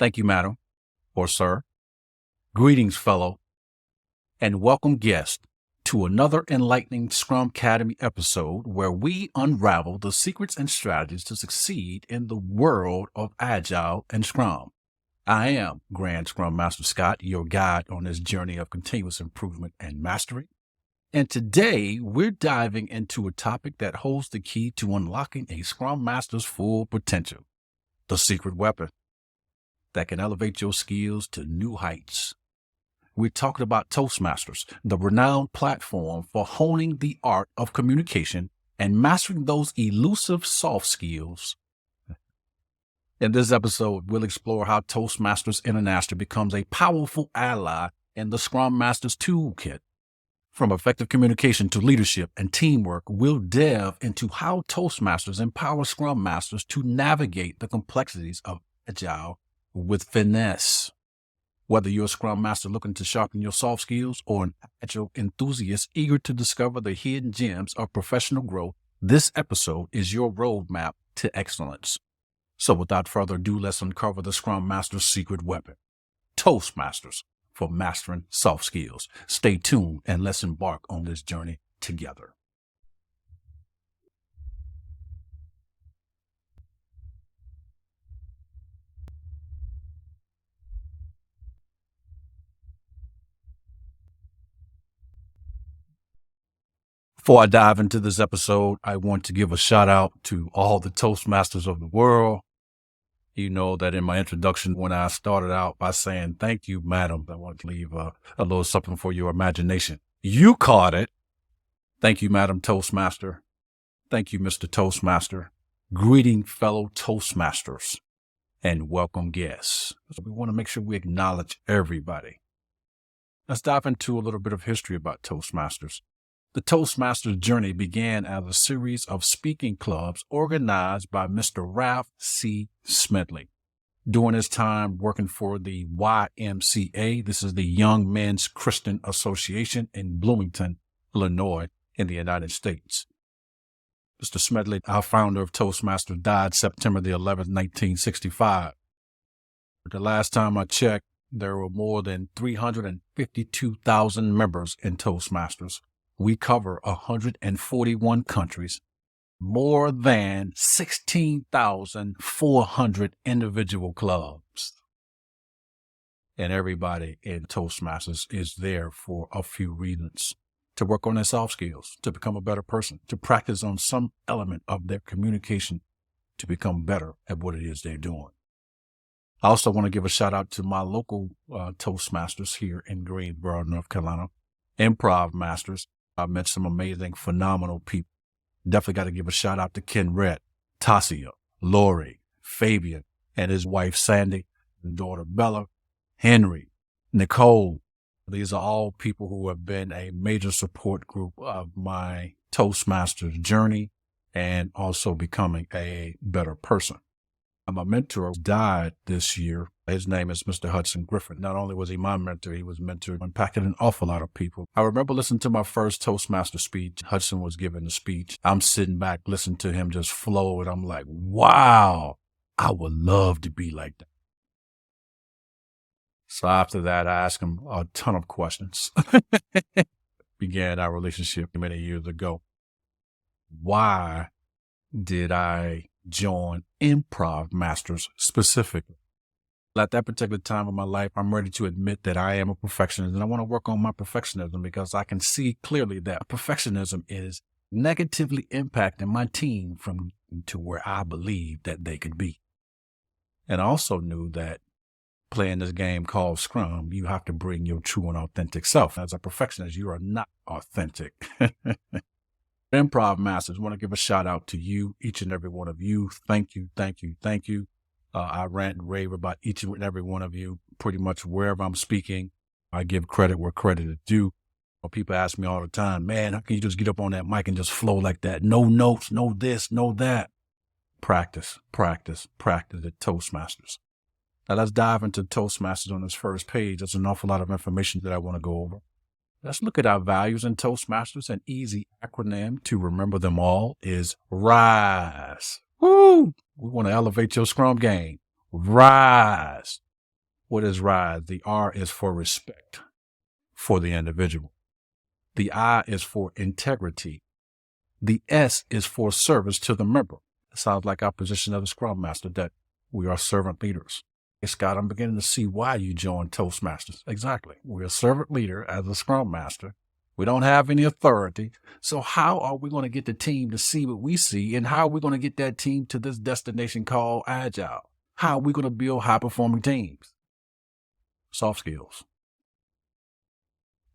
Thank you, madam or sir. Greetings, fellow, and welcome guest to another enlightening Scrumcademy episode where we unravel the secrets and strategies to succeed in the world of Agile and Scrum. I am Grand Scrum Master Scott, your guide on this journey of continuous improvement and mastery. And today we're diving into a topic that holds the key to unlocking a Scrum Master's full potential, the secret weapon that can elevate your skills to new heights. We're talking about Toastmasters, the renowned platform for honing the art of communication and mastering those elusive soft skills. In this episode, we'll explore how Toastmasters International becomes a powerful ally in the Scrum Masters toolkit. From effective communication to leadership and teamwork, we'll delve into how Toastmasters empower Scrum Masters to navigate the complexities of Agile with finesse. Whether you're a Scrum Master looking to sharpen your soft skills or an Agile enthusiast eager to discover the hidden gems of professional growth, this episode is your roadmap to excellence. So without further ado, let's uncover the Scrum Master's secret weapon, Toastmasters, for mastering soft skills. Stay tuned and let's embark on this journey together. Before I dive into this episode, I want to give a shout out to all the Toastmasters of the world. You know that in my introduction, when I started out by saying, thank you, madam, I want to leave a little something for your imagination. You caught it. Thank you, Madam Toastmaster. Thank you, Mr. Toastmaster. Greeting, fellow Toastmasters, and welcome guests. So we want to make sure we acknowledge everybody. Let's dive into a little bit of history about Toastmasters. The Toastmasters journey began as a series of speaking clubs organized by Mr. Ralph C. Smedley. During his time working for the YMCA, this is the Young Men's Christian Association in Bloomington, Illinois, in the United States. Mr. Smedley, our founder of Toastmasters, died September the 11th, 1965. The last time I checked, there were more than 352,000 members in Toastmasters. We cover 141 countries, more than 16,400 individual clubs. And everybody in Toastmasters is there for a few reasons: to work on their soft skills, to become a better person, to practice on some element of their communication, to become better at what it is they're doing. I also want to give a shout out to my local Toastmasters here in Greensboro, North Carolina, Improv Masters. I met some amazing, phenomenal people. Definitely got to give a shout out to Ken Redd, Tasia, Lori, Fabian, and his wife Sandy, and daughter Bella, Henry, Nicole. These are all people who have been a major support group of my Toastmasters journey and also becoming a better person. My mentor died this year. His name is Mr. Hudson Griffin. Not only was he my mentor, he was mentored and impacted an awful lot of people. I remember listening to my first Toastmaster speech. Hudson was giving the speech. I'm sitting back listening to him just flow, and I'm like, wow, I would love to be like that. So after that, I asked him a ton of questions. Began our relationship many years ago. Why did I join Improv Masters specifically? At that particular time of my life, I'm ready to admit that I am a perfectionist, and I want to work on my perfectionism because I can see clearly that perfectionism is negatively impacting my team from to where I believe that they could be. And I also knew that playing this game called Scrum, you have to bring your true and authentic self. As a perfectionist, you are not authentic. Improv Masters, want to give a shout out to you, each and every one of you. Thank you, thank you, thank you. I rant and rave about each and every one of you. Pretty much wherever I'm speaking, I give credit where credit is due. People ask me all the time, man, how can you just get up on that mic and just flow like that? No notes, no this, no that. Practice, practice, practice at Toastmasters. Now let's dive into Toastmasters on this first page. There's an awful lot of information that I want to go over. Let's look at our values in Toastmasters. An easy acronym to remember them all is RISE. Woo! We want to elevate your Scrum game. RISE. What is RISE? The R is for respect for the individual. The I is for integrity. The S is for service to the member. It sounds like our position of the Scrum Master, that we are servant leaders. Hey, Scott, I'm beginning to see why you joined Toastmasters. Exactly. We're a servant leader as a Scrum Master. We don't have any authority. So how are we going to get the team to see what we see? And how are we going to get that team to this destination called Agile? How are we going to build high-performing teams? Soft skills.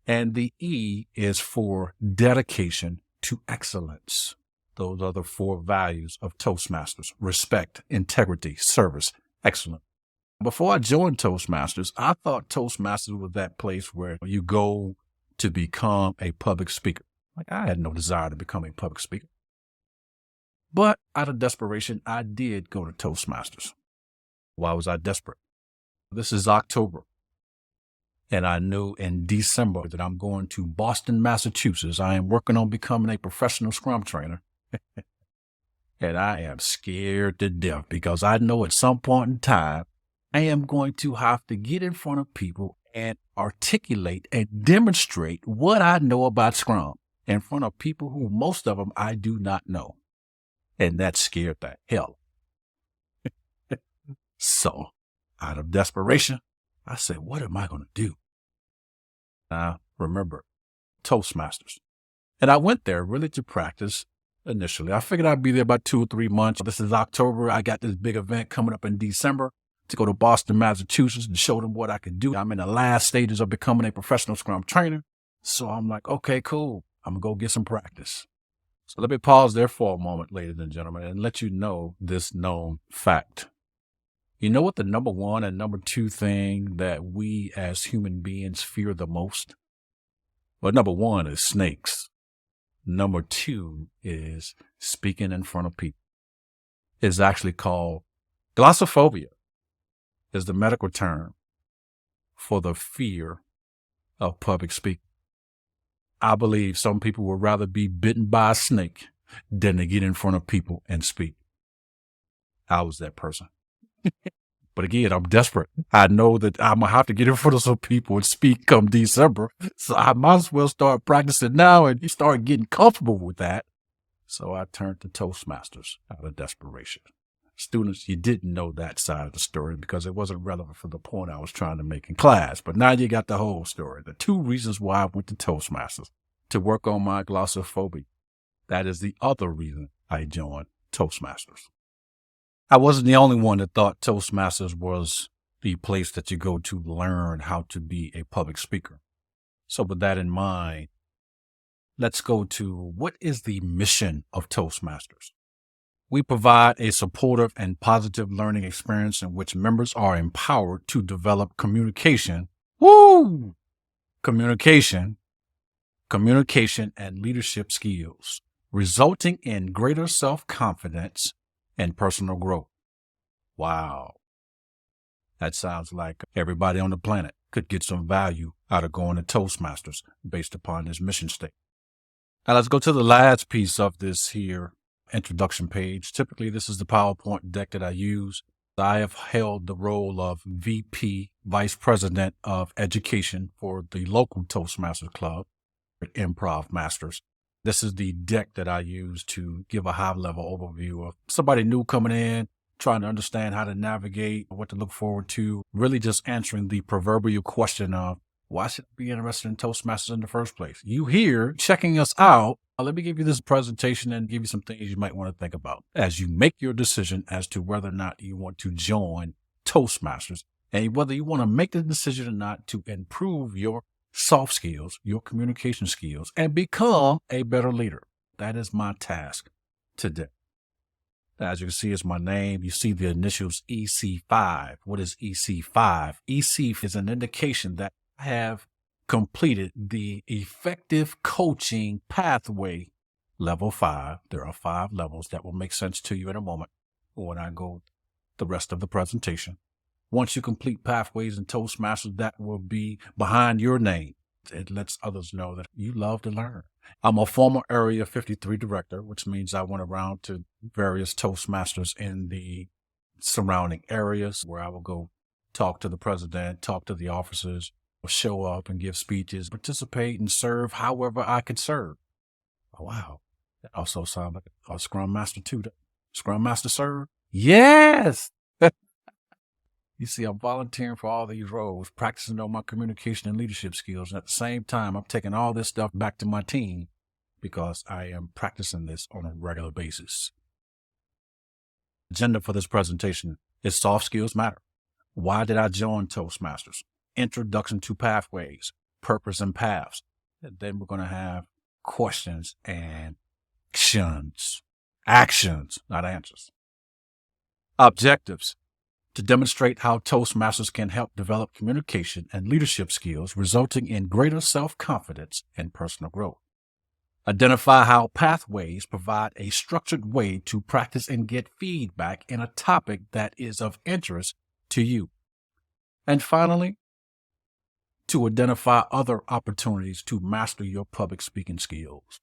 And the E is for dedication to excellence. Those are the 4 values of Toastmasters: respect, integrity, service, excellence. Before I joined Toastmasters, I thought Toastmasters was that place where you go to become a public speaker. Like, I had no desire to become a public speaker. But out of desperation, I did go to Toastmasters. Why was I desperate? This is October. And I knew in December that I'm going to Boston, Massachusetts. I am working on becoming a professional Scrum trainer. And I am scared to death because I know at some point in time, I am going to have to get in front of people and articulate and demonstrate what I know about Scrum in front of people who, most of them, I do not know. And that scared the hell. So, out of desperation, I said, what am I going to do? I remember Toastmasters. And I went there really to practice initially. I figured I'd be there about 2 or 3 months. This is October. I got this big event coming up in December to go to Boston, Massachusetts, and show them what I could do. I'm in the last stages of becoming a professional Scrum trainer. So I'm like, okay, cool. I'm going to go get some practice. So let me pause there for a moment, ladies and gentlemen, and let you know this known fact. You know what the number 1 and number 2 thing that we as human beings fear the most? Well, number 1 is snakes. Number 2 is speaking in front of people. It's actually called glossophobia. Is the medical term for the fear of public speaking. I believe some people would rather be bitten by a snake than to get in front of people and speak. I was that person. But again, I'm desperate. I know that I'm going to have to get in front of some people and speak come December. So I might as well start practicing now and start getting comfortable with that. So I turned to Toastmasters out of desperation. Students, you didn't know that side of the story because it wasn't relevant for the point I was trying to make in class. But now you got the whole story. The 2 reasons why I went to Toastmasters: to work on my glossophobia. That is the other reason I joined Toastmasters. I wasn't the only one that thought Toastmasters was the place that you go to learn how to be a public speaker. So with that in mind, let's go to what is the mission of Toastmasters. We provide a supportive and positive learning experience in which members are empowered to develop communication and leadership skills, resulting in greater self-confidence and personal growth. Wow. That sounds like everybody on the planet could get some value out of going to Toastmasters based upon this mission statement. Now let's go to the last piece of this here introduction page. Typically, this is the PowerPoint deck that I use. I have held the role of VP, Vice President of Education for the local Toastmasters Club at Improv Masters. This is the deck that I use to give a high-level overview of somebody new coming in, trying to understand how to navigate, what to look forward to, really just answering the proverbial question of, why should I be interested in Toastmasters in the first place? You here checking us out. Let me give you this presentation and give you some things you might want to think about as you make your decision as to whether or not you want to join Toastmasters and whether you want to make the decision or not to improve your soft skills, your communication skills, and become a better leader. That is my task today. As you can see, it's my name. You see the initials EC5. What is EC5? EC is an indication that I have completed the effective coaching pathway level 5. There are 5 levels that will make sense to you in a moment when I go the rest of the presentation. Once you complete pathways in Toastmasters, that will be behind your name. It lets others know that you love to learn. I'm a former Area 53 director, which means I went around to various Toastmasters in the surrounding areas where I will go talk to the president, talk to the officers, show up and give speeches, participate and serve however I could serve. Oh, wow. That also sounds like a Scrum Master too. Scrum Master serve? Yes! You see, I'm volunteering for all these roles, practicing on my communication and leadership skills. And at the same time, I'm taking all this stuff back to my team because I am practicing this on a regular basis. Agenda for this presentation is Soft Skills Matter. Why did I join Toastmasters? Introduction to Pathways, Purpose and Paths. And then we're going to have questions and actions, not answers. Objectives. To demonstrate how Toastmasters can help develop communication and leadership skills, resulting in greater self-confidence and personal growth. Identify how pathways provide a structured way to practice and get feedback in a topic that is of interest to you. And finally, to identify other opportunities to master your public speaking skills.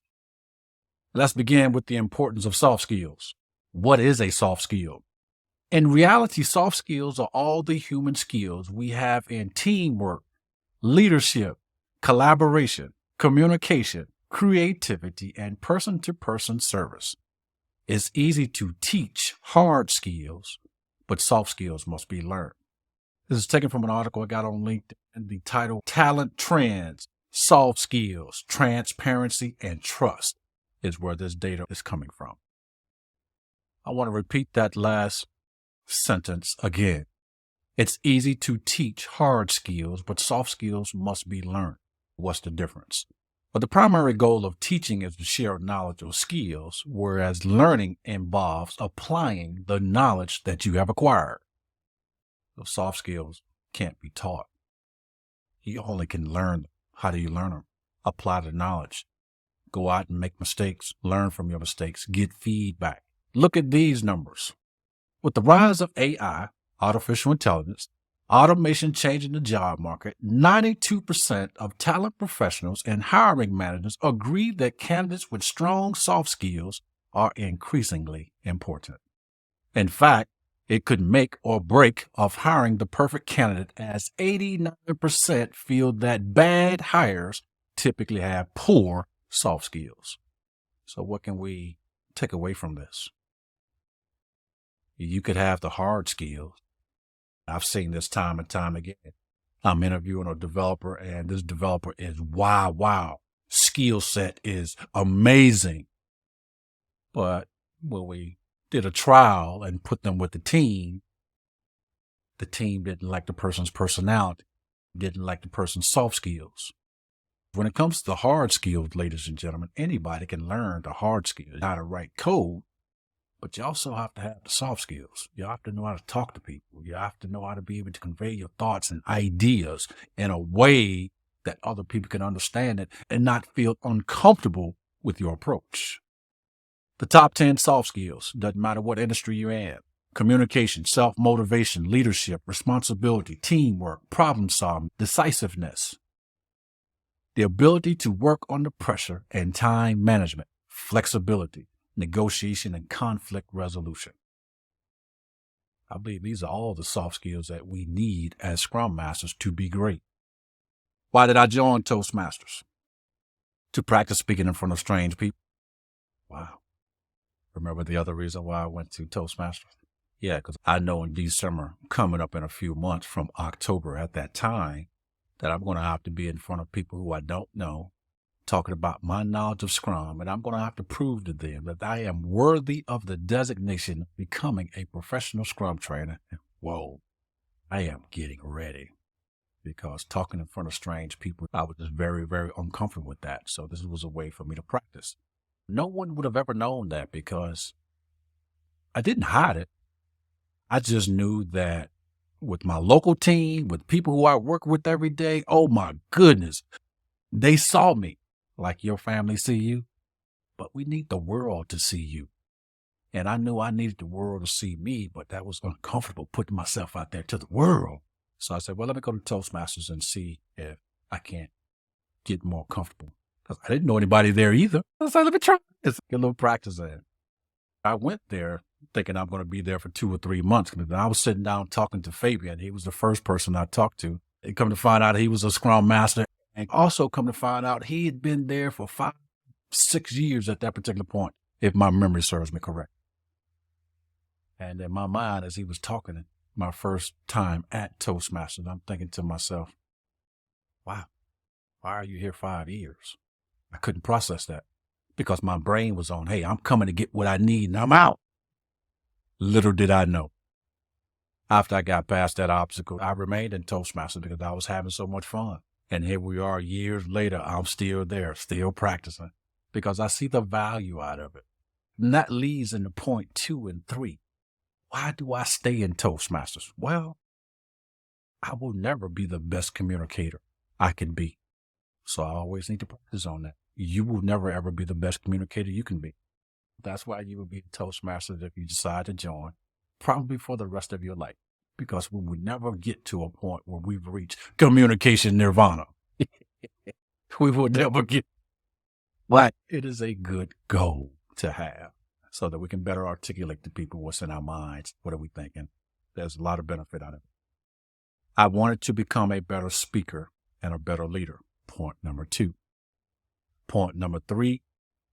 Let's begin with the importance of soft skills. What is a soft skill? In reality, soft skills are all the human skills we have in teamwork, leadership, collaboration, communication, creativity, and person-to-person service. It's easy to teach hard skills, but soft skills must be learned. This is taken from an article I got on LinkedIn, the title Talent Trends, Soft Skills, Transparency, and Trust is where this data is coming from. I want to repeat that last sentence again. It's easy to teach hard skills, but soft skills must be learned. What's the difference? But the primary goal of teaching is to share knowledge or skills, whereas learning involves applying the knowledge that you have acquired. Those soft skills can't be taught. You only can learn them. How do you learn them? Apply the knowledge. Go out and make mistakes. Learn from your mistakes. Get feedback. Look at these numbers. With the rise of AI, artificial intelligence, automation changing the job market, 92% of talent professionals and hiring managers agree that candidates with strong soft skills are increasingly important. In fact, it could make or break of hiring the perfect candidate, as 89% feel that bad hires typically have poor soft skills. So what can we take away from this? You could have the hard skills. I've seen this time and time again. I'm interviewing a developer, and this developer is wow. Skill set is amazing. But when we did a trial and put them with the team didn't like the person's personality, didn't like the person's soft skills. When it comes to the hard skills, ladies and gentlemen, anybody can learn the hard skills, how to write code. But you also have to have the soft skills. You have to know how to talk to people. You have to know how to be able to convey your thoughts and ideas in a way that other people can understand it and not feel uncomfortable with your approach. The top 10 soft skills, doesn't matter what industry you're in: communication, self-motivation, leadership, responsibility, teamwork, problem solving, decisiveness, the ability to work under pressure and time management, flexibility, negotiation, and conflict resolution. I believe these are all the soft skills that we need as Scrum Masters to be great. Why did I join Toastmasters? To practice speaking in front of strange people. Wow. Remember the other reason why I went to Toastmasters? Yeah, because I know in December, coming up in a few months from October at that time, that I'm going to have to be in front of people who I don't know, talking about my knowledge of Scrum, and I'm going to have to prove to them that I am worthy of the designation of becoming a professional Scrum trainer. Whoa, I am getting ready, because talking in front of strange people, I was just very, very uncomfortable with that. So this was a way for me to practice. No one would have ever known that because I didn't hide it. I just knew that with my local team, with people who I work with every day, oh my goodness, they saw me. Like your family see you, but we need the world to see you. And I knew I needed the world to see me, but that was uncomfortable putting myself out there to the world. So I said, well, let me go to Toastmasters and see if I can't get more comfortable. Because I didn't know anybody there either. I said, let me try this. Get a little practice in. I went there thinking I'm going to be there for 2 or 3 months. I was sitting down talking to Fabian. He was the first person I talked to. And come to find out he was a Scrum Master. And also come to find out he had been there for 5-6 years at that particular point, if my memory serves me correct. And in my mind, as he was talking my first time at Toastmasters, I'm thinking to myself, wow, why are you here 5 years? I couldn't process that because my brain was on, hey, I'm coming to get what I need and I'm out. Little did I know. After I got past that obstacle, I remained in Toastmasters because I was having so much fun. And here we are years later, I'm still there, still practicing because I see the value out of it. And that leads into point 2 and 3. Why do I stay in Toastmasters? Well, I will never be the best communicator I can be. So I always need to practice on that. You will never, ever be the best communicator you can be. That's why you will be Toastmasters if you decide to join, probably for the rest of your life, because we will never get to a point where we've reached communication nirvana. We will never get, but it is a good goal to have so that we can better articulate to people what's in our minds. What are we thinking? There's a lot of benefit out of it. I wanted to become a better speaker and a better leader. Point number 2. Point number 3.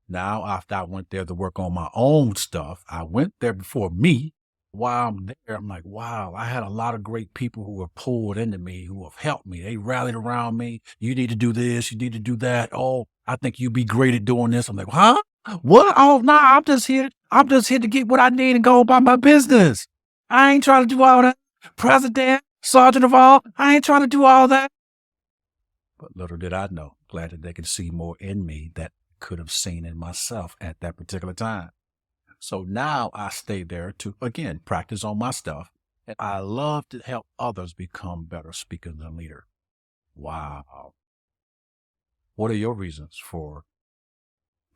Now, after I went there to work on my own stuff, I went there before me. While I'm there, I'm like, wow, I had a lot of great people who have poured into me, who have helped me. They rallied around me. You need to do this. You need to do that. Oh, I think you'd be great at doing this. I'm like, huh? What? Oh, no, I'm just here to get what I need and go about my business. I ain't trying to do all that. President, Sergeant of all, I ain't trying to do all that. But little did I know, glad that they could see more in me that could have seen in myself at that particular time. So now I stay there to, again, practice on my stuff. And I love to help others become better speakers and leaders. Wow. What are your reasons for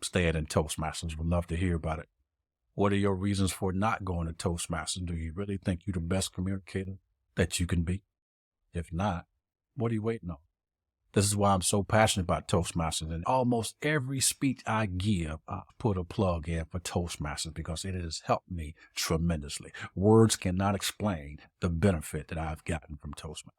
staying in Toastmasters? Would love to hear about it. What are your reasons for not going to Toastmasters? Do you really think you're the best communicator that you can be? If not, what are you waiting on? This is why I'm so passionate about Toastmasters. And almost every speech I give, I put a plug in for Toastmasters because it has helped me tremendously. Words cannot explain the benefit that I've gotten from Toastmasters.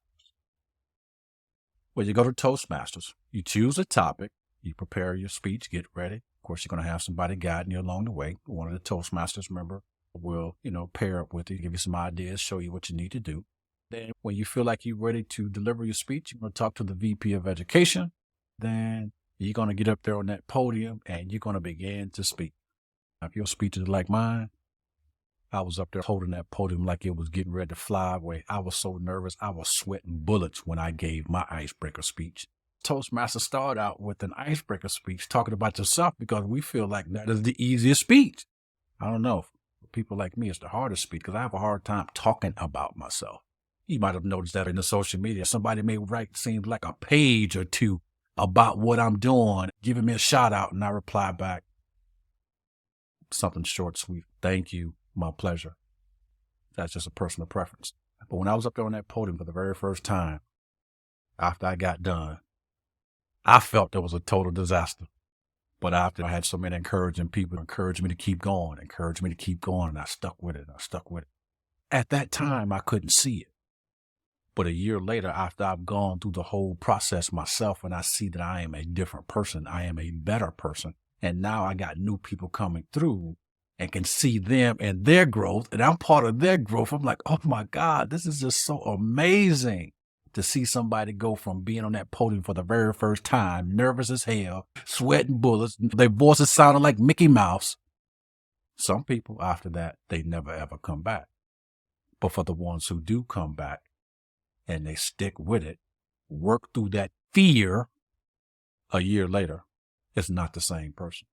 When you go to Toastmasters, you choose a topic, you prepare your speech, get ready. Of course, you're going to have somebody guiding you along the way. One of the Toastmasters member will, pair up with you, give you some ideas, show you what you need to do. Then when you feel like you're ready to deliver your speech, you're going to talk to the VP of Education. Then you're going to get up there on that podium and you're going to begin to speak. Now, if your speech is like mine, I was up there holding that podium like it was getting ready to fly away. I was so nervous. I was sweating bullets when I gave my icebreaker speech. Toastmasters start out with an icebreaker speech talking about yourself because we feel like that is the easiest speech. I don't know. For people like me, it's the hardest speech because I have a hard time talking about myself. You might have noticed that in the social media. Somebody may write, seems like a page or two about what I'm doing, giving me a shout out, and I reply back something short, sweet. Thank you. My pleasure. That's just a personal preference. But when I was up there on that podium for the very first time, after I got done, I felt there was a total disaster. But after I had so many encouraging people encourage me to keep going, and I stuck with it. At that time, I couldn't see it. But a year later, after I've gone through the whole process myself and I see that I am a different person, I am a better person. And now I got new people coming through and can see them and their growth. And I'm part of their growth. I'm like, oh my God, this is just so amazing to see somebody go from being on that podium for the very first time, nervous as hell, sweating bullets. Their voices sounded like Mickey Mouse. Some people after that, they never ever come back. But for the ones who do come back, and they stick with it, work through that fear, a year later, it's not the same person.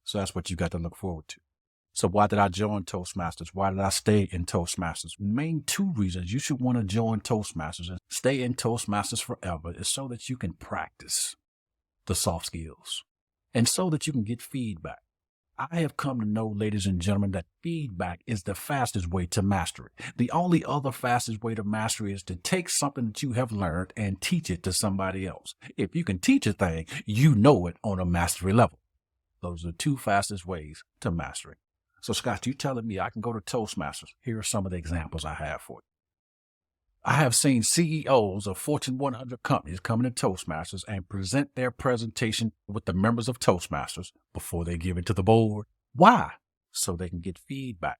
So that's what you got to look forward to. So why did I join Toastmasters? Why did I stay in Toastmasters? Main 2 reasons you should want to join Toastmasters and stay in Toastmasters forever is so that you can practice the soft skills and so that you can get feedback. I have come to know, ladies and gentlemen, that feedback is the fastest way to master it. The only other fastest way to mastery is to take something that you have learned and teach it to somebody else. If you can teach a thing, you know it on a mastery level. Those are the 2 fastest ways to mastery. So, Scott, you telling me I can go to Toastmasters? Here are some of the examples I have for you. I have seen CEOs of Fortune 100 companies come to Toastmasters and present their presentation with the members of Toastmasters before they give it to the board. Why? So they can get feedback.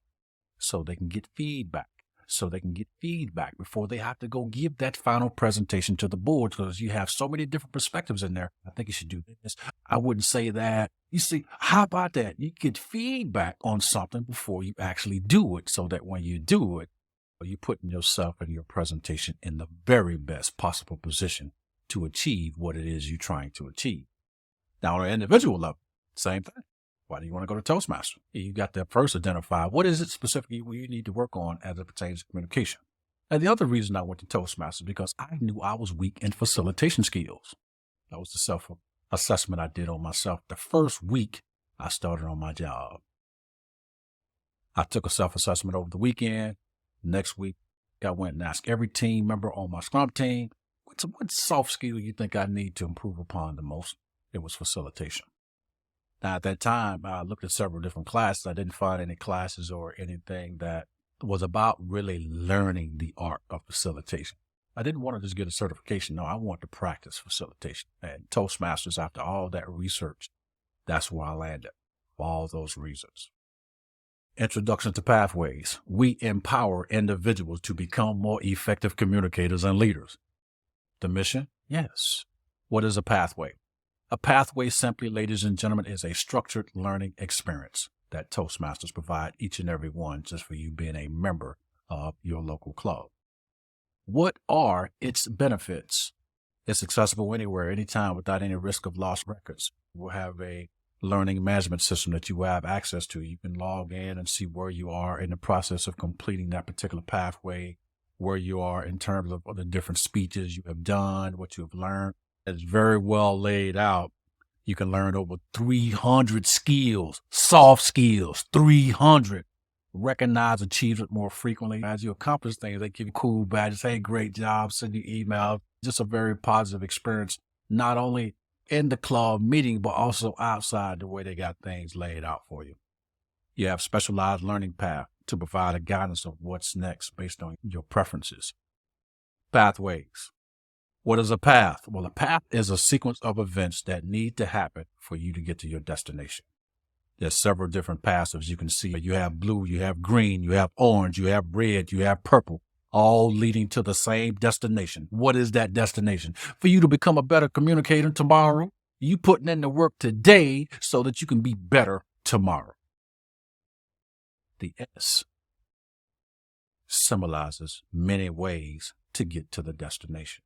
So they can get feedback. So they can get feedback before they have to go give that final presentation to the board, because you have so many different perspectives in there. I think you should do this. I wouldn't say that. You see, how about that? You get feedback on something before you actually do it, so that when you do it, you're putting yourself and your presentation in the very best possible position to achieve what it is you're trying to achieve. Now, on an individual level, same thing. Why do you want to go to Toastmasters? You got to first identify what is it specifically you need to work on as it pertains to communication. And the other reason I went to Toastmasters because I knew I was weak in facilitation skills. That was the self-assessment I did on myself the first week I started on my job. I took a self-assessment over the weekend. Next week, I went and asked every team member on my Scrum team, what soft skill you think I need to improve upon the most? It was facilitation. Now, at that time, I looked at several different classes. I didn't find any classes or anything that was about really learning the art of facilitation. I didn't want to just get a certification. No, I wanted to practice facilitation. And Toastmasters, after all that research, that's where I landed for all those reasons. Introduction to pathways. We empower individuals to become more effective communicators and leaders. The mission? Yes. What is a pathway? A pathway simply, ladies and gentlemen, is a structured learning experience that Toastmasters provide each and every one just for you being a member of your local club. What are its benefits? It's accessible anywhere, anytime, without any risk of lost records. We'll have a learning management system that you have access to. You can log in and see where you are in the process of completing that particular pathway, where you are in terms of the different speeches you have done, what you have learned. It's very well laid out. You can learn over 300 skills, soft skills, 300. Recognize achievement more frequently. As you accomplish things, they give you cool badges. Hey, great job, send you email. Just a very positive experience, not only in the club meeting, but also outside, the way they got things laid out for you. You have specialized learning path to provide a guidance of what's next based on your preferences. Pathways. What is a path? Well, a path is a sequence of events that need to happen for you to get to your destination. There's several different paths, as you can see. You have blue, you have green, you have orange, you have red, you have purple, all leading to the same destination. What is that destination? For you to become a better communicator tomorrow, you putting in the work today so that you can be better tomorrow. The S symbolizes many ways to get to the destination.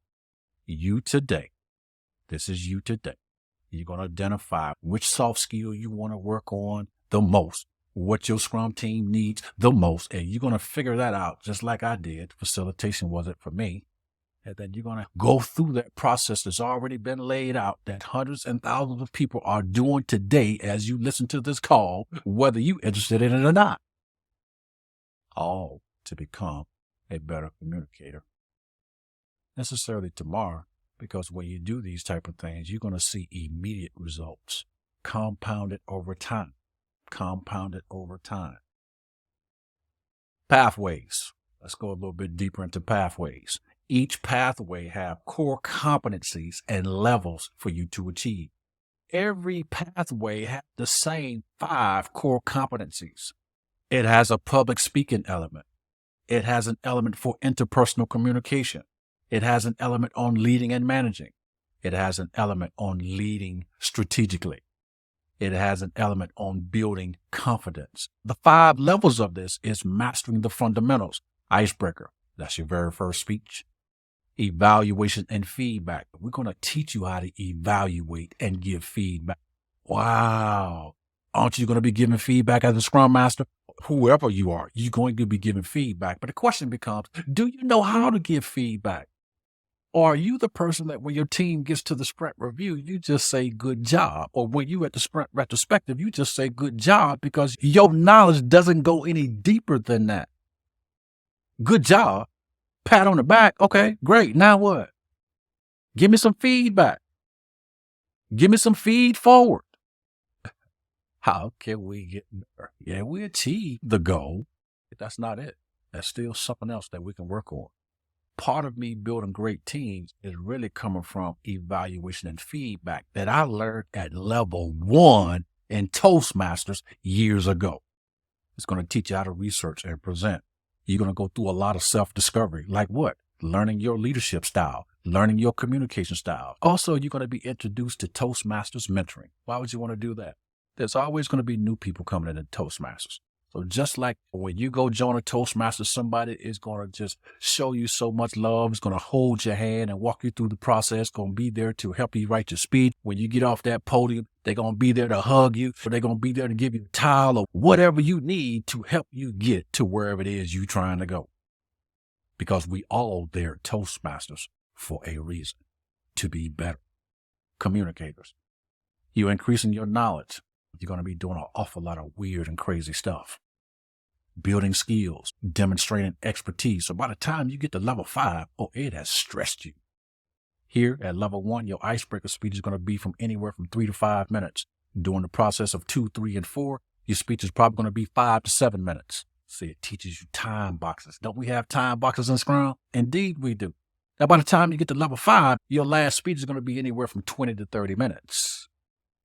You today, this is you today. You're going to identify which soft skill you want to work on the most, what your Scrum team needs the most, and you're going to figure that out just like I did. Facilitation wasn't for me. And then you're going to go through that process that's already been laid out, that hundreds and thousands of people are doing today as you listen to this call, whether you're interested in it or not. All to become a better communicator. Necessarily tomorrow, because when you do these type of things, you're going to see immediate results, compounded over time. Pathways. Let's go a little bit deeper into pathways. Each pathway have core competencies and levels for you to achieve. Every pathway has the same 5 core competencies. It has a public speaking element. It has an element for interpersonal communication. It has an element on leading and managing. It has an element on leading strategically. It has an element on building confidence. The 5 levels of this is mastering the fundamentals. Icebreaker, that's your very first speech. Evaluation and feedback. We're going to teach you how to evaluate and give feedback. Wow. Aren't you going to be giving feedback as a Scrum Master? Whoever you are, you're going to be giving feedback. But the question becomes, do you know how to give feedback? Or are you the person that when your team gets to the sprint review, you just say good job? Or when you at the sprint retrospective, you just say good job because your knowledge doesn't go any deeper than that. Good job. Pat on the back. Okay, great. Now what? Give me some feedback. Give me some feed forward. How can we get better? Yeah, we achieve the goal. But that's not it. That's still something else that we can work on. Part of me building great teams is really coming from evaluation and feedback that I learned at level 1 in Toastmasters years ago. It's going to teach you how to research and present. You're going to go through a lot of self-discovery. Like what? Learning your leadership style, learning your communication style. Also, you're going to be introduced to Toastmasters mentoring. Why would you want to do that? There's always going to be new people coming into Toastmasters. So just like when you go join a Toastmaster, somebody is going to just show you so much love. It's going to hold your hand and walk you through the process. Going to be there to help you write your speech. When you get off that podium, they're going to be there to hug you, or they're going to be there to give you a towel or whatever you need to help you get to wherever it is you're trying to go. Because we all there Toastmasters for a reason, to be better communicators. You're increasing your knowledge. You're going to be doing an awful lot of weird and crazy stuff. Building skills, demonstrating expertise. So by the time you get to level 5, it has stressed you. Here at level 1, your icebreaker speech is going to be from anywhere from 3 to 5 minutes. During the process of 2, 3, and 4, your speech is probably going to be 5 to 7 minutes. See, it teaches you time boxes. Don't we have time boxes in Scrum? Indeed, we do. Now, by the time you get to level 5, your last speech is going to be anywhere from 20 to 30 minutes.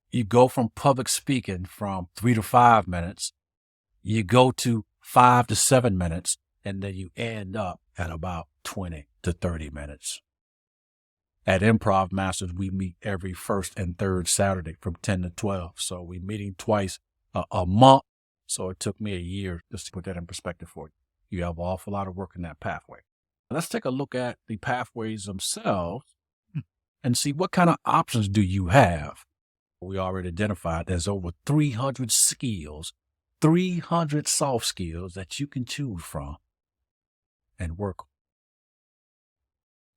You go from public speaking from 3 to 5 minutes. You go to 5 to 7 minutes, and then you end up at about 20 to 30 minutes. At Improv Masters, we meet every first and third Saturday from 10 to 12. So we're meeting twice a month. So it took me a year just to put that in perspective for you. You have an awful lot of work in that pathway. Let's take a look at the pathways themselves and see what kind of options do you have. We already identified there's over 300 skills, 300 soft skills that you can choose from and work on.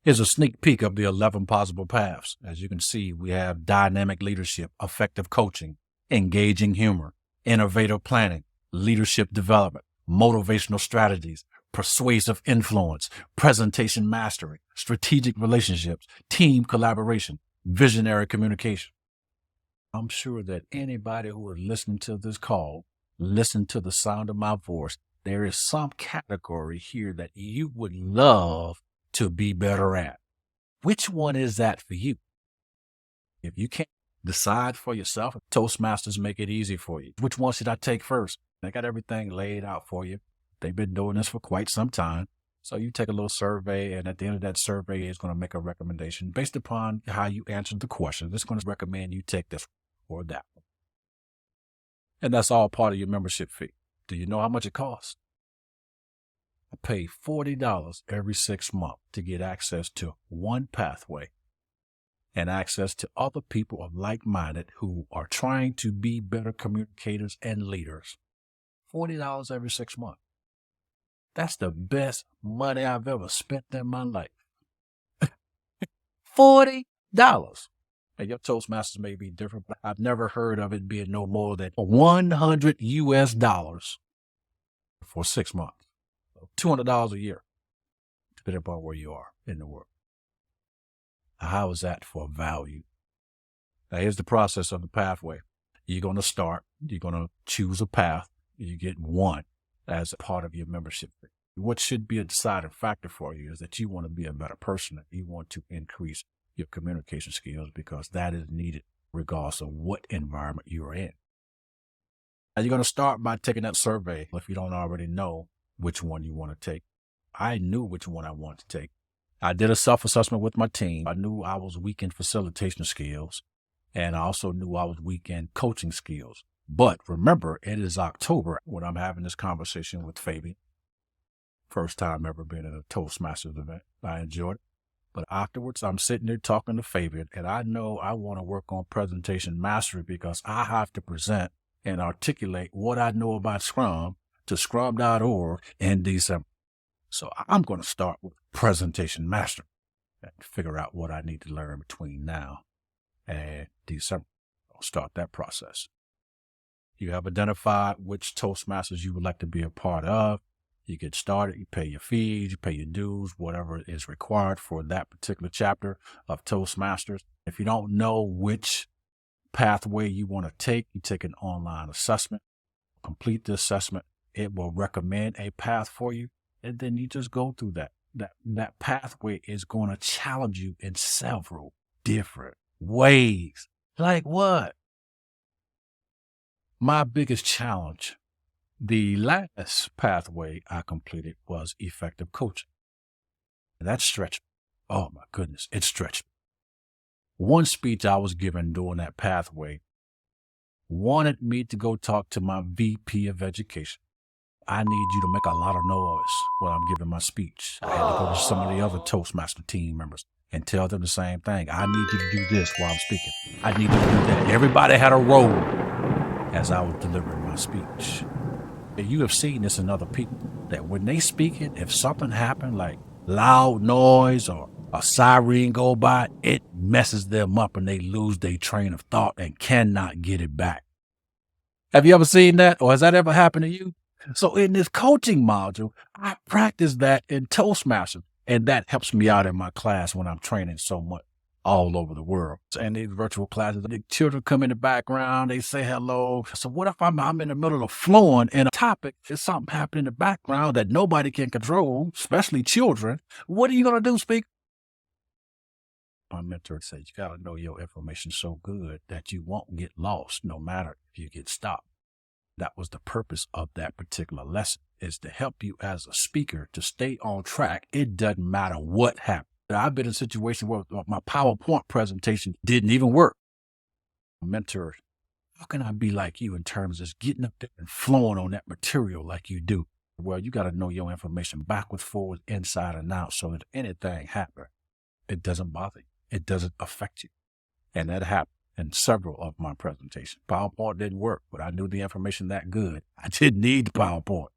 Here's a sneak peek of the 11 possible paths. As you can see, we have dynamic leadership, effective coaching, engaging humor, innovative planning, leadership development, motivational strategies, persuasive influence, presentation mastery, strategic relationships, team collaboration, visionary communication. I'm sure that anybody who is listening to this call, listen to the sound of my voice, there is some category here that you would love to be better at. Which one is that for you? If you can't decide for yourself, Toastmasters make it easy for you. Which one should I take first? They got everything laid out for you. They've been doing this for quite some time. So you take a little survey, and at the end of that survey, it's going to make a recommendation based upon how you answered the question. It's going to recommend you take this or that one. And that's all part of your membership fee. Do you know how much it costs? I pay $40 every 6 months to get access to one pathway and access to other people of like-minded who are trying to be better communicators and leaders. $40 every 6 months. That's the best money I've ever spent in my life. $40. And your Toastmasters may be different, but I've never heard of it being no more than $100 US for 6 months. $200 a year, depending upon where you are in the world. How is that for value? Now, here's the process of the pathway. You're going to start. You're going to choose a path. You get one as a part of your membership. What should be a deciding factor for you is that you want to be a better person. You want to increase your communication skills because that is needed regardless of what environment you're in. Now, you're going to start by taking that survey if you don't already know which one you want to take. I knew which one I wanted to take. I did a self-assessment with my team. I knew I was weak in facilitation skills, and I also knew I was weak in coaching skills. But remember, it is October when I'm having this conversation with Fabian. First time ever being at a Toastmasters event. I enjoyed it. But afterwards, I'm sitting there talking to Fabian, and I know I want to work on presentation mastery because I have to present and articulate what I know about Scrum to scrum.org in December. So I'm going to start with presentation mastery and figure out what I need to learn between now and December. I'll start that process. You have identified which Toastmasters you would like to be a part of. You get started, you pay your fees, you pay your dues, whatever is required for that particular chapter of Toastmasters. If you don't know which pathway you want to take. You take an online assessment, complete the assessment. It will recommend a path for you, and then you just go through that. That pathway is going to challenge you in several different ways. Like what? My biggest challenge, the last pathway I completed, was effective coaching. That stretched. Oh my goodness, it stretched. One speech I was given during that pathway wanted me to go talk to my VP of education. I need you to make a lot of noise while I'm giving my speech. I had to go to some of the other Toastmaster team members and tell them the same thing. I need you to do this while I'm speaking. I need you to do that. Everybody had a role as I was delivering my speech. And you have seen this in other people, that when they speak it, if something happened like loud noise or a siren go by, it messes them up and they lose their train of thought and cannot get it back. Have you ever seen that? Or has that ever happened to you? So in this coaching module, I practice that in Toastmasters, and that helps me out in my class when I'm training so much all over the world. And these virtual classes, the children come in the background, they say hello. So what if I'm in the middle of flowing in a topic, there's something happening in the background that nobody can control, especially children? What are you going to do, speaker? My mentor said, you got to know your information so good that you won't get lost no matter if you get stopped. That was the purpose of that particular lesson, is to help you as a speaker to stay on track. It doesn't matter what happened. I've been in a situation where my PowerPoint presentation didn't even work. My mentor, how can I be like you in terms of just getting up there and flowing on that material like you do? Well, you got to know your information backwards, forwards, inside and out, so that anything happens, it doesn't bother you. It doesn't affect you. And that happened in several of my presentations. PowerPoint didn't work, but I knew the information that good. I didn't need the PowerPoint.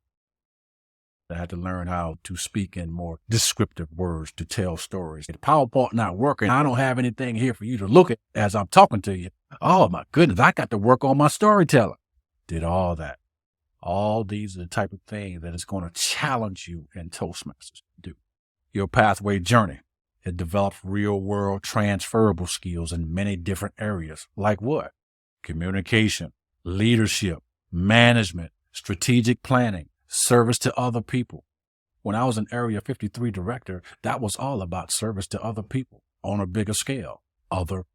I had to learn how to speak in more descriptive words to tell stories. If PowerPoint not working, I don't have anything here for you to look at as I'm talking to you. Oh my goodness, I got to work on my storytelling. Did all that. All these are the type of things that is going to challenge you in Toastmasters to do. Your pathway journey. It develops real-world transferable skills in many different areas. Like what? Communication, leadership, management, strategic planning, service to other people. When I was an Area 53 director, that was all about service to other people on a bigger scale, other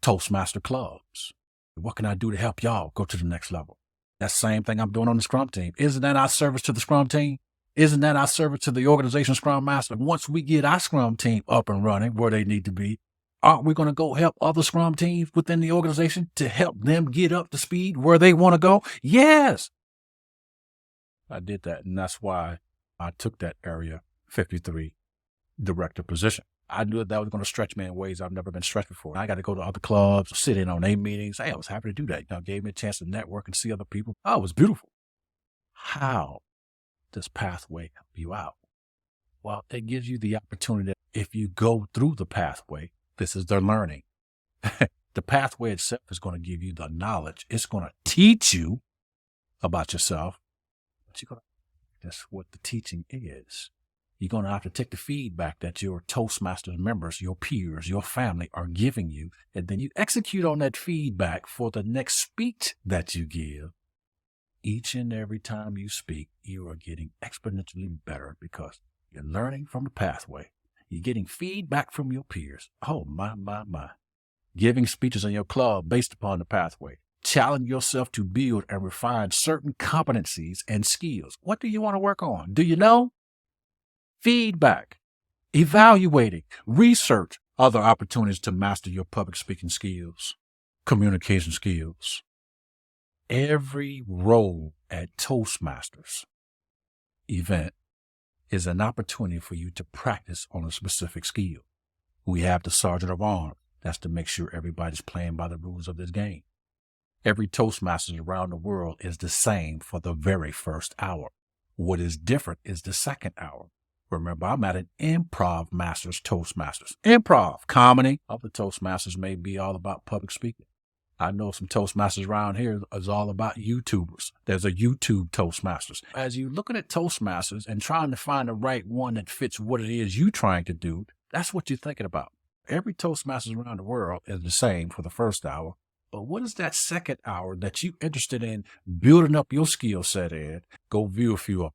Toastmaster clubs. What can I do to help y'all go to the next level? That same thing I'm doing on the Scrum team. Isn't that our service to the Scrum team? Isn't that our service to the organization Scrum Master? Once we get our Scrum team up and running where they need to be, aren't we going to go help other Scrum teams within the organization to help them get up to speed where they want to go? Yes. I did that, and that's why I took that Area 53 director position. I knew that was going to stretch me in ways I've never been stretched before. I got to go to other clubs, sit in on their meetings. Hey, I was happy to do that. It gave me a chance to network and see other people. Oh, it was beautiful. How does pathway help you out? Well, it gives you the opportunity. If you go through the pathway, this is the learning. The pathway itself is going to give you the knowledge. It's going to teach you about yourself. But that's what the teaching is. You're going to have to take the feedback that your Toastmasters members, your peers, your family are giving you, and then you execute on that feedback for the next speech that you give. Each and every time you speak, you are getting exponentially better because you're learning from the pathway. You're getting feedback from your peers. Oh, my. Giving speeches in your club based upon the pathway. Challenge yourself to build and refine certain competencies and skills. What do you want to work on? Do you know? Feedback, evaluating, research, other opportunities to master your public speaking skills, communication skills. Every role at Toastmasters event is an opportunity for you to practice on a specific skill. We have the Sergeant of Arms. That's to make sure everybody's playing by the rules of this game. Every Toastmasters around the world is the same for the very first hour. What is different is the second hour. Remember, I'm at an Improv Masters Toastmasters. Improv, comedy. Other Toastmasters may be all about public speaking. I know some Toastmasters around here is all about YouTubers. There's a YouTube Toastmasters. As you're looking at Toastmasters and trying to find the right one that fits what it is you're trying to do, that's what you're thinking about. Every Toastmasters around the world is the same for the first hour. But what is that second hour that you interested in building up your skill set in? Go view a few of them.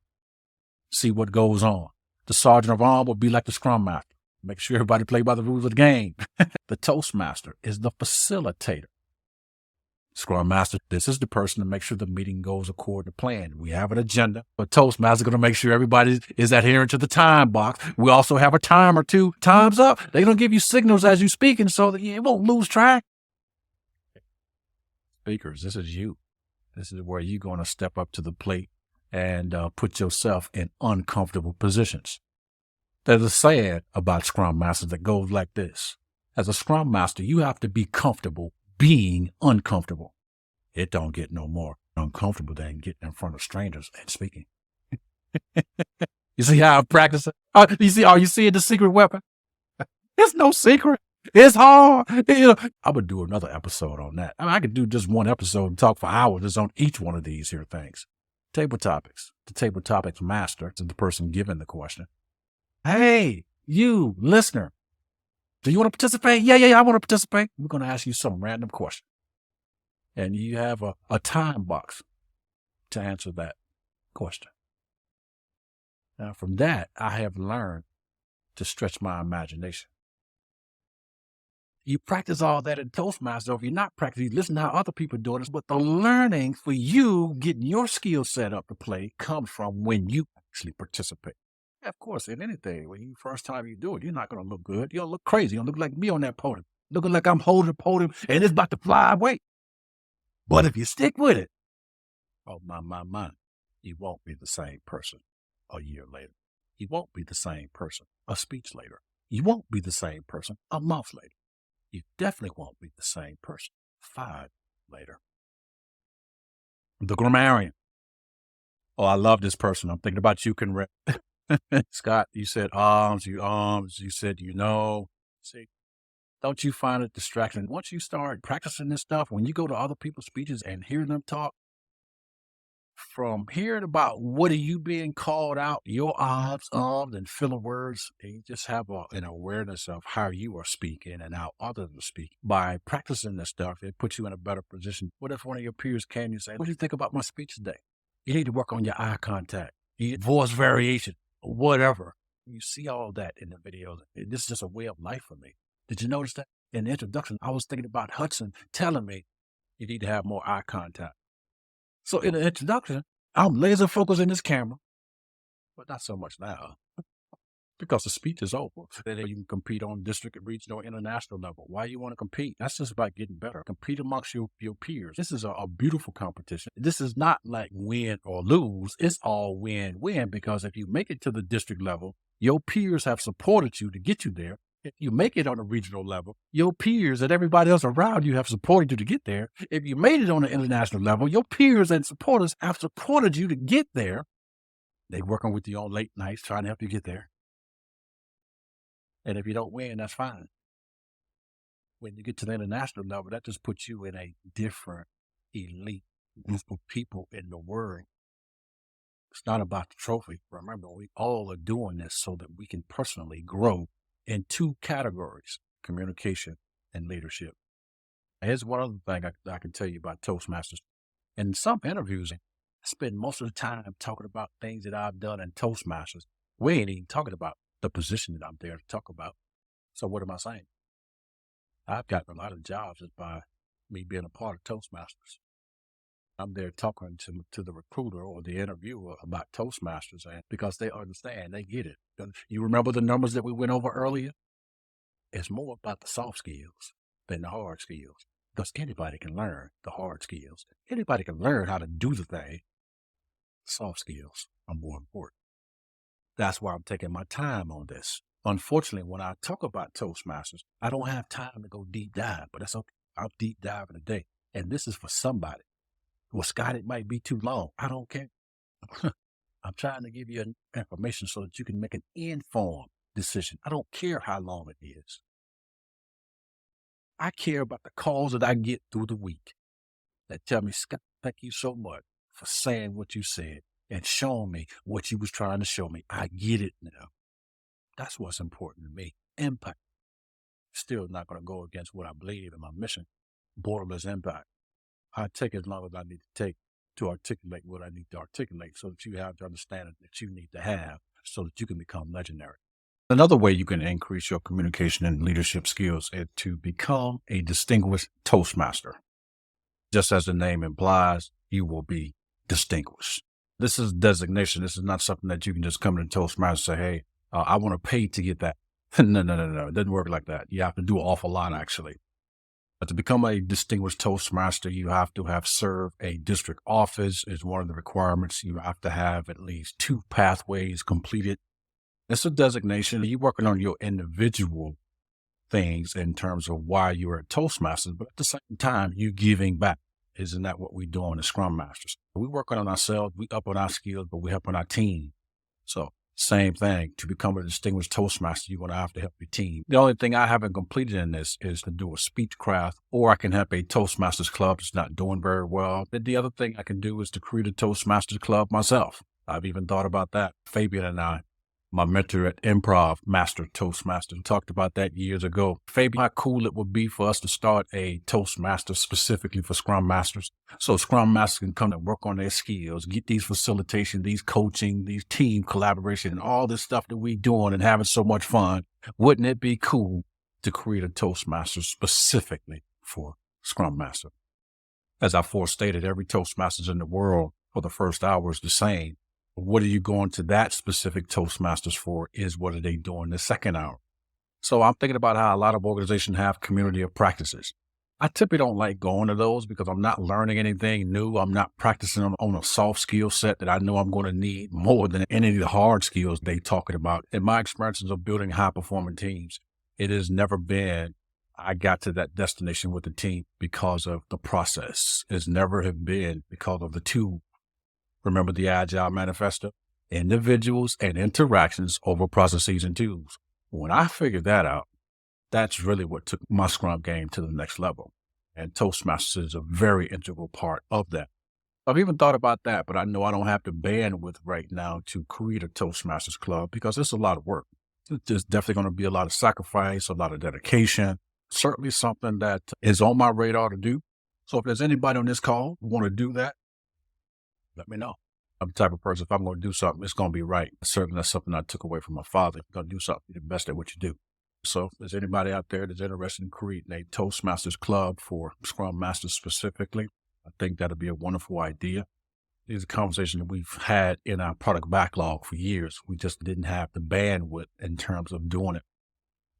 See what goes on. The sergeant of arm will be like the Scrum Master. Make sure everybody play by the rules of the game. The Toastmaster is the facilitator. Scrum Master, this is the person to make sure the meeting goes according to plan. We have an agenda. But Toastmaster is going to make sure everybody is adherent to the time box. We also have a timer too. Time's up. They're going to give you signals as you're speaking so that you won't lose track. Speakers, this is you. This is where you're going to step up to the plate and put yourself in uncomfortable positions. There's a saying about Scrum Masters that goes like this. As a Scrum Master, you have to be comfortable being uncomfortable. It don't get no more uncomfortable than getting in front of strangers and speaking. You see how I'm practicing? Are you seeing the secret weapon? It's no secret. It's hard. I'm going to do another episode on that. I could do just one episode and talk for hours on each one of these here things. Table topics. The table topics master is the person giving the question. Hey, you listener, do you want to participate? Yeah, I want to participate. We're going to ask you some random question. And you have a time box to answer that question. Now, from that, I have learned to stretch my imagination. You practice all that in Toastmasters. If you're not practicing, you listen to how other people do it. But the learning for you getting your skill set up to play comes from when you actually participate. Of course, in anything, when you first time you do it, you're not going to look good. You'll look crazy. You'll look like me on that podium, looking like I'm holding the podium and it's about to fly away. But if you stick with it, oh my, you won't be the same person a year later. You won't be the same person a speech later. You won't be the same person a month later. You definitely won't be the same person 5 later. The grammarian. Oh, I love this person. I'm thinking about you, Conrad. Scott, you said you said See, don't you find it distracting? Once you start practicing this stuff, when you go to other people's speeches and hear them talk, from hearing about what are you being called out, your ums, and filler words, and you just have an awareness of how you are speaking and how others are speaking. By practicing this stuff, it puts you in a better position. What if one of your peers came and you say, what do you think about my speech today? You need to work on your eye contact, your voice variation, whatever. You see all that in the videos. This is just a way of life for me. Did you notice that? In the introduction, I was thinking about Hudson telling me you need to have more eye contact. So in the introduction, I'm laser focused in this camera, but not so much now because the speech is over. Then you can compete on district, regional, international level. Why you want to compete? That's just about getting better. Compete amongst your peers. This is a beautiful competition. This is not like win or lose. It's all win-win because if you make it to the district level, your peers have supported you to get you there. If you make it on a regional level, your peers and everybody else around you have supported you to get there. If you made it on an international level, your peers and supporters have supported you to get there. They're working with you on late nights, trying to help you get there. And if you don't win, that's fine. When you get to the international level, that just puts you in a different elite group of people in the world. It's not about the trophy. Remember, we all are doing this so that we can personally grow in 2 categories, communication and leadership. Here's one other thing I can tell you about Toastmasters. In some interviews, I spend most of the time talking about things that I've done in Toastmasters. We ain't even talking about the position that I'm there to talk about. So what am I saying? I've gotten a lot of jobs just by me being a part of Toastmasters. I'm there talking to the recruiter or the interviewer about Toastmasters, and because they understand, they get it. You remember the numbers that we went over earlier? It's more about the soft skills than the hard skills, because anybody can learn the hard skills. Anybody can learn how to do the thing. Soft skills are more important. That's why I'm taking my time on this. Unfortunately, when I talk about Toastmasters, I don't have time to go deep dive, but that's okay. I'll deep dive in a day. And this is for somebody. Well, Scott, it might be too long. I don't care. I'm trying to give you information so that you can make an informed decision. I don't care how long it is. I care about the calls that I get through the week that tell me, Scott, thank you so much for saying what you said and showing me what you was trying to show me. I get it now. That's what's important to me. Impact. Still not going to go against what I believe in my mission. borderless impact. I take as long as I need to take to articulate what I need to articulate so that you have the understanding that you need to have so that you can become legendary. Another way you can increase your communication and leadership skills is to become a distinguished Toastmaster. Just as the name implies, you will be distinguished. This is designation. This is not something that you can just come to Toastmaster and say, hey, I want to pay to get that. No. It doesn't work like that. You have to do an awful lot, actually. But to become a distinguished Toastmaster, you have to have served a district office is one of the requirements. You have to have at least 2 pathways completed. It's a designation. You're working on your individual things in terms of why you're a Toastmaster, but at the same time, you giving back. Isn't that what we do on the Scrum Masters? We working on ourselves, we up on our skills, but we helping our team. So same thing. To become a distinguished Toastmaster, you're going to have to help your team. The only thing I haven't completed in this is to do a speech craft, or I can help a Toastmasters club that's not doing very well. But the other thing I can do is to create a Toastmasters club myself. I've even thought about that. Fabian and I, my mentor at Improv Master Toastmaster, talked about that years ago. Fabian, how cool it would be for us to start a Toastmaster specifically for Scrum Masters. So Scrum Masters can come and work on their skills, get these facilitation, these coaching, these team collaboration, and all this stuff that we doing and having so much fun. Wouldn't it be cool to create a Toastmaster specifically for Scrum Master? As I forestated, every Toastmasters in the world for the first hour is the same. What are you going to that specific Toastmasters for is what are they doing the second hour? So I'm thinking about how a lot of organizations have community of practices. I typically don't like going to those because I'm not learning anything new. I'm not practicing on a soft skill set that I know I'm going to need more than any of the hard skills they talking about. In my experiences of building high performing teams, it has never been I got to that destination with the team because of the process. It's never have been because of the tool. Remember the Agile Manifesto? Individuals and interactions over processes and tools. When I figured that out, that's really what took my Scrum game to the next level. And Toastmasters is a very integral part of that. I've even thought about that, but I know I don't have the bandwidth right now to create a Toastmasters club because it's a lot of work. There's definitely going to be a lot of sacrifice, a lot of dedication, certainly something that is on my radar to do. So if there's anybody on this call who want to do that, let me know. I'm the type of person, if I'm going to do something, it's going to be right. Certainly that's something I took away from my father. You're going to do something, you're the best at what you do. So if there's anybody out there that's interested in creating a Toastmasters club for Scrum Masters specifically, I think that'll be a wonderful idea. These are conversations that we've had in our product backlog for years. We just didn't have the bandwidth in terms of doing it.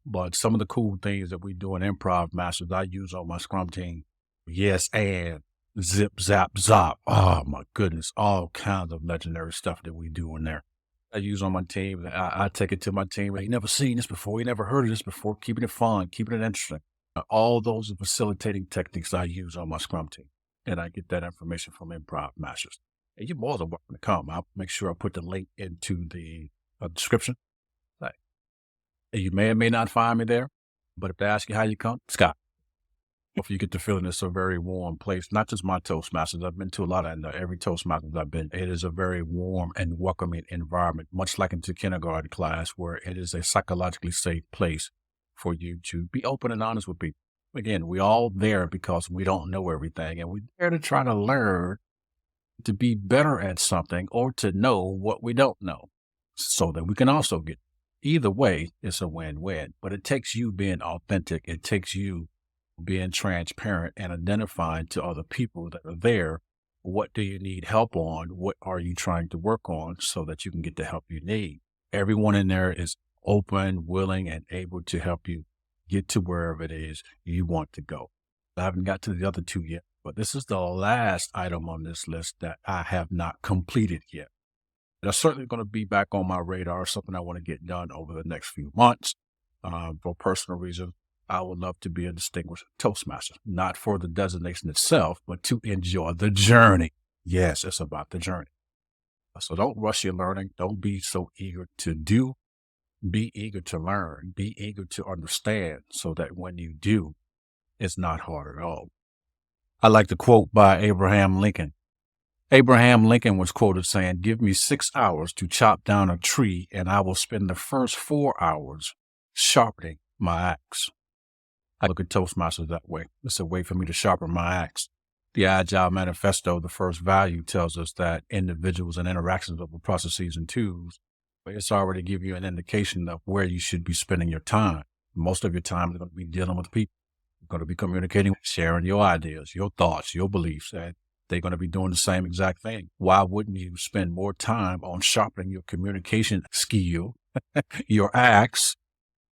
But some of the cool things that we do in Improv Masters, I use on my Scrum team. Yes, and zip, zap, zop. Oh my goodness. All kinds of legendary stuff that we do in there. I use on my team. I take it to my team. You never seen this before. You never heard of this before. Keeping it fun, keeping it interesting. All those are facilitating techniques I use on my Scrum team. And I get that information from Improv Masters. And you're more than welcome to come. I'll make sure I put the link into the description. You may or may not find me there, but if they ask you how you come, Scott. If you get the feeling it's a very warm place, not just my Toastmasters, I've been to a lot of every Toastmasters I've been. It is a very warm and welcoming environment, much like into kindergarten class, where it is a psychologically safe place for you to be open and honest with people. Again, we're all there because we don't know everything, and we're there to try to learn to be better at something or to know what we don't know so that we can also get. Either way, it's a win-win, but it takes you being authentic. It takes you being transparent and identifying to other people that are there. What do you need help on? What are you trying to work on so that you can get the help you need? Everyone in there is open, willing, and able to help you get to wherever it is you want to go. I haven't got to the other two yet, but this is the last item on this list that I have not completed yet. That's certainly going to be back on my radar, something I want to get done over the next few months. For personal reasons, I would love to be a distinguished Toastmaster, not for the designation itself, but to enjoy the journey. Yes, it's about the journey. So don't rush your learning. Don't be so eager to do. Be eager to learn. Be eager to understand so that when you do, it's not hard at all. I like the quote by Abraham Lincoln. Abraham Lincoln was quoted saying, "Give me 6 hours to chop down a tree, and I will spend the first 4 hours sharpening my axe." I look at Toastmasters that way. It's a way for me to sharpen my axe. The Agile Manifesto, the first value, tells us that individuals and interactions of the processes and tools, but it's already give you an indication of where you should be spending your time. Most of your time is going to be dealing with people. You're going to be communicating, sharing your ideas, your thoughts, your beliefs, and they're going to be doing the same exact thing. Why wouldn't you spend more time on sharpening your communication skill, your axe,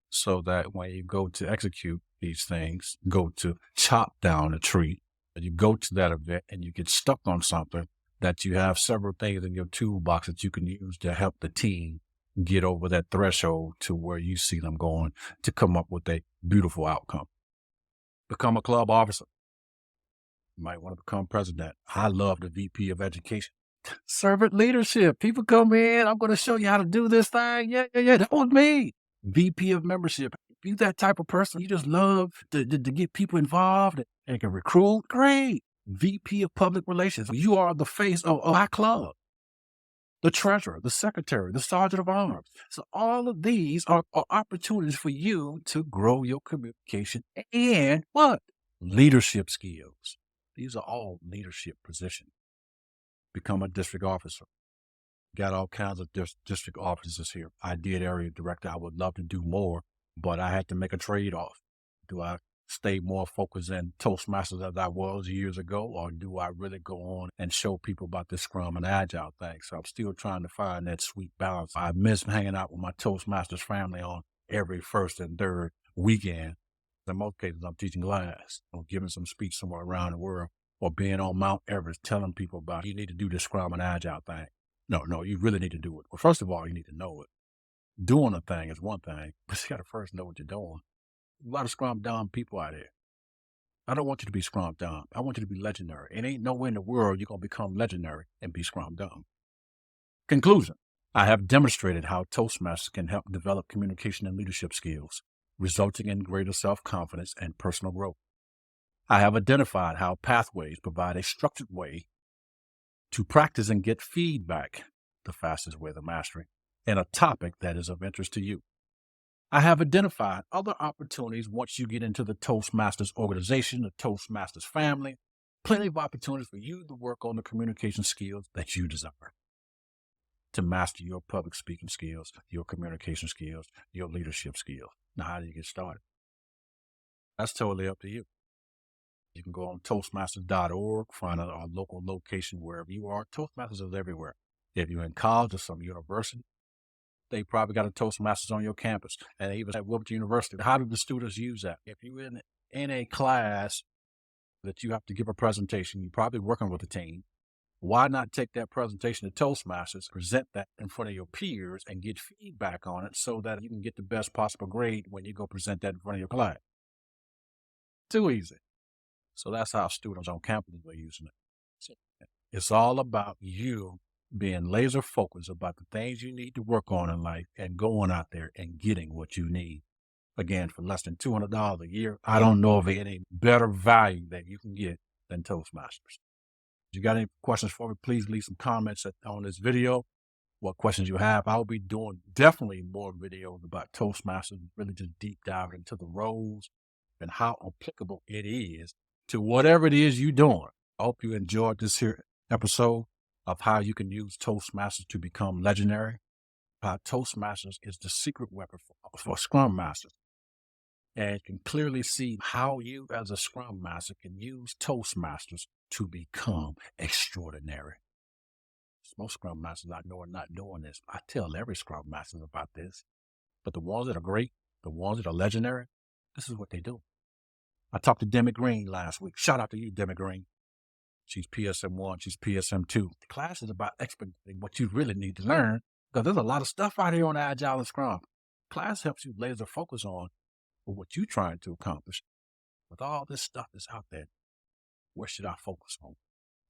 so that when you go to execute these things, go to chop down a tree, you go to that event and you get stuck on something, that you have several things in your toolbox that you can use to help the team get over that threshold to where you see them going to come up with a beautiful outcome. Become a club officer. You might want to become president. I love the VP of education. Servant leadership. People come in, I'm going to show you how to do this thing. Yeah. That was me. VP of membership. If you that type of person, you just love to get people involved and can recruit. Great. VP of public relations. You are the face of my club. The treasurer, the secretary, the sergeant of arms. So all of these are opportunities for you to grow your communication and what? Leadership skills. These are all leadership positions. Become a district officer. Got all kinds of district officers here. I did area director. I would love to do more, but I had to make a trade-off. Do I stay more focused in Toastmasters as I was years ago, or do I really go on and show people about this Scrum and Agile thing? So I'm still trying to find that sweet balance. I miss hanging out with my Toastmasters family on every first and third weekend. In most cases, I'm teaching class or giving some speech somewhere around the world, or being on Mount Everest telling people about, you need to do this Scrum and Agile thing. No, you really need to do it. Well, first of all, you need to know it. Doing a thing is one thing, but you got to first know what you're doing. A lot of Scrum dumb people out there. I don't want you to be Scrum dumb. I want you to be legendary. It ain't nowhere in the world you're going to become legendary and be Scrum dumb. Conclusion. I have demonstrated how Toastmasters can help develop communication and leadership skills, resulting in greater self-confidence and personal growth. I have identified how pathways provide a structured way to practice and get feedback, the fastest way to mastery, in a topic that is of interest to you. I have identified other opportunities once you get into the Toastmasters organization, the Toastmasters family, plenty of opportunities for you to work on the communication skills that you desire, to master your public speaking skills, your communication skills, your leadership skills. Now, how do you get started? That's totally up to you. You can go on Toastmasters.org, find a local location wherever you are. Toastmasters is everywhere. If you're in college or some university, they probably got a Toastmasters on your campus. And they even at Wilmington University. How do the students use that? If you're in a class that you have to give a presentation, you're probably working with a team. Why not take that presentation to Toastmasters, present that in front of your peers, and get feedback on it so that you can get the best possible grade when you go present that in front of your class? Too easy. So that's how students on campus are using it. So it's all about you being laser focused about the things you need to work on in life and going out there and getting what you need. Again, for less than $200 a year, I don't know of any better value that you can get than Toastmasters. If you got any questions for me, please leave some comments on this video. What questions you have. I'll be doing definitely more videos about Toastmasters, really just deep diving into the roles and how applicable it is to whatever it is you're doing. I hope you enjoyed this here episode of how you can use Toastmasters to become legendary. How Toastmasters is the secret weapon for Scrum Masters. And you can clearly see how you as a Scrum Master can use Toastmasters to become extraordinary. Most Scrum Masters I know are not doing this. I tell every Scrum Master about this. But the ones that are great, the ones that are legendary, this is what they do. I talked to Demi Green last week. Shout out to you, Demi Green. She's PSM1, she's PSM2. The class is about expediting what you really need to learn, because there's a lot of stuff out here on Agile and Scrum. Class helps you laser focus on what you're trying to accomplish. With all this stuff that's out there, where should I focus on?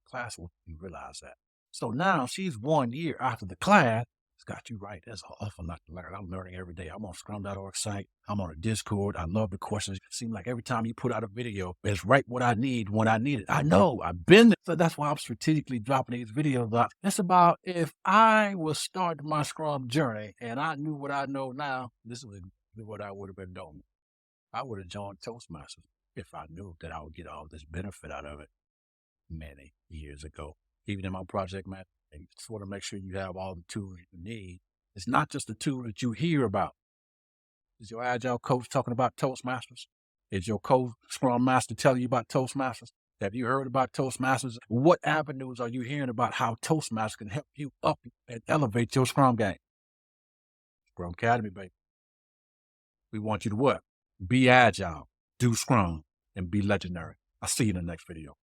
Class will help you realize that. So now she's 1 year after the class. It's got you right. There's an awful lot to learn. I'm learning every day. I'm on Scrum.org site. I'm on a Discord. I love the questions. It seems like every time you put out a video, it's right what I need when I need it. I know. I've been there. So that's why I'm strategically dropping these videos out. It's about if I was starting my Scrum journey and I knew what I know now, this is what I would have been doing. I would have joined Toastmasters if I knew that I would get all this benefit out of it many years ago. Even in my project management, you just want to make sure you have all the tools you need. It's not just the tool that you hear about. Is your Agile coach talking about Toastmasters? Is your Scrum Master telling you about Toastmasters? Have you heard about Toastmasters? What avenues are you hearing about how Toastmasters can help you up and elevate your Scrum game? Scrumcademy, baby. We want you to what? Be agile, do Scrum, and be legendary. I'll see you in the next video.